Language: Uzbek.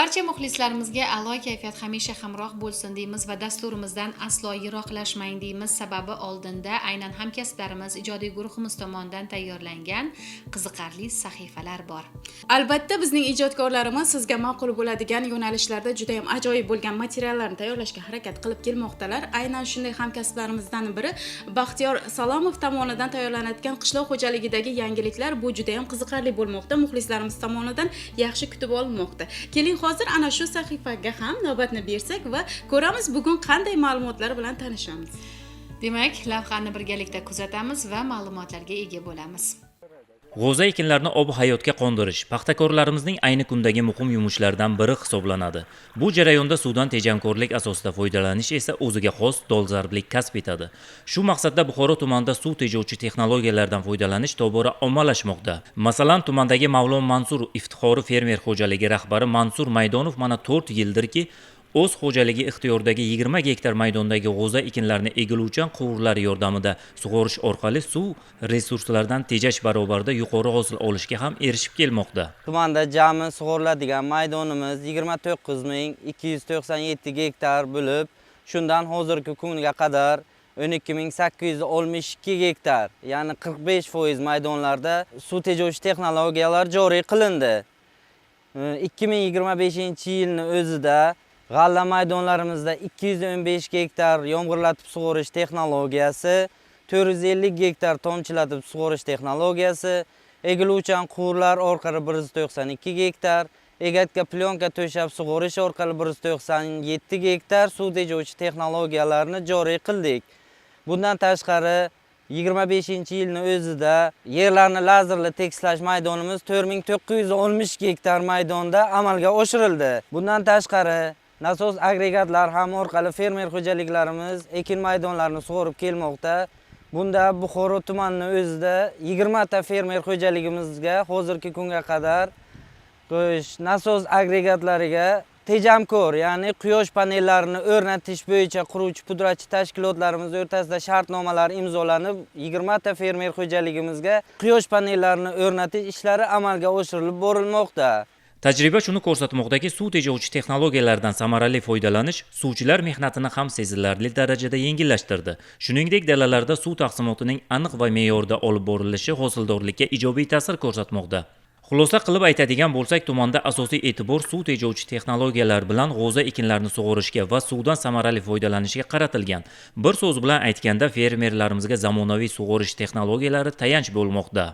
Barcha muxlislarimizga a'lo kayfiyat hamisha hamroh bo'lsin deymiz va dasturimizdan aslo yiroqlashmang deymiz. Sababi oldinda aynan hamkasblarimiz ijodiy guruhimiz tomonidan tayyorlangan qiziqarli sahifalar bor. Albatta bizning ijodkorlarimiz sizga ma'qul bo'ladigan yo'nalishlarda juda ham ajoyib bo'lgan materiallarni tayyorlashga harakat qilib kelmoqdalar. Aynan shunday hamkasblarimizdan biri Baxtiyor Salomov tomonidan tayyorlanayotgan qishloq xo'jaligidagi yangiliklar bu juda ham qiziqarli bo'lmoqda. Muxlislarimiz tomonidan yaxshi kutib olinmoqda. Keling hozir ana shu sahifaga ham navbatni bersak va ko'ramiz bugun qanday ma'lumotlar bilan tanishamiz. Demak, lavhani birgalikda kuzatamiz va ma'lumotlarga ega bo'lamiz. G'o'za ekinlarni ob-hayotga qondirish paxtakorlarimizning ayni kundagi muhim yumushlaridan biri hisoblanadi. Bu jarayonda suvdan tejamkorlik asosida foydalanish esa o'ziga xos dolzarblik kasb etadi. Shu maqsadda Buxoro tumanida suv tejovchi texnologiyalardan foydalanish tobora ommalashmoqda. Masalan, tumandagi Mavlon Mansur iftixori fermer xo'jaligi rahbari Mansur Maydonov mana 4 yildirki o'z xo'jaligi ixtiyoridagi 20 gektar maydondagi g'o'za ekinlarini egiluvchan quvurlar yordamida sug'orish orqali suv resurslaridan tejash barobarida yuqori hosil olishga ham erishib kelmoqda. Tumanda jami sug'oriladigan maydonimiz 29297 gektar bo'lib, shundan hozirgi kunga qadar 12862 gektar, ya'ni 45% maydonlarda suv tejovchi texnologiyalar joriy qilindi. 2025-yilning o'zida g'alla maydonlarimizda 215 gektar yomg'irlatib sug'orish texnologiyasi, 450 gektar tomchilatib sug'orish texnologiyasi, egiluvchan quvurlar orqali 192 gektar, egatga plyonka to'shab sug'orish orqali 197 gektar suv tejovchi texnologiyalarni joriy qildik. Bundan tashqari 25-yilning o'zida yerlarni lazerli tekislash maydonimiz 4960 gektar maydonda amalga oshirildi. Bundan tashqari nasos agregatlar ham orqali fermer xo'jaliklarimiz ekin maydonlarini sug'orib kelmoqda. Bunda Buxoro tumanining o'zida 20 ta fermer xo'jaligimizga hozirgi kunga qadar nasos agregatlariga tejamkor, ya'ni quyosh panellarini o'rnatish bo'yicha quruvchi pudratchi tashkilotlarimiz o'rtasida shartnomalar imzolanib, 20 ta fermer xo'jaligimizga quyosh panellarini o'rnatish ishlari amalga oshirilib borilmoqda. Tajriba shuni ko'rsatmoqdaki, suv tejovchi texnologiyalardan samarali foydalanish suvchilar mehnatini ham sezilarli darajada yengillashtirdi. Shuningdek, dalalarda suv taqsimotining aniq va me'yorda olib borilishi hosildorlikka ijobiy ta'sir ko'rsatmoqda. Xulosa qilib aytadigan bo'lsak, tumanda asosiy e'tibor suv tejovchi texnologiyalar bilan g'o'za ekinlarini sug'orishga va suvdan samarali foydalanishga qaratilgan. Bir so'z bilan aytganda, fermerlarimizga zamonaviy sug'orish texnologiyalari tayanch bo'lmoqda.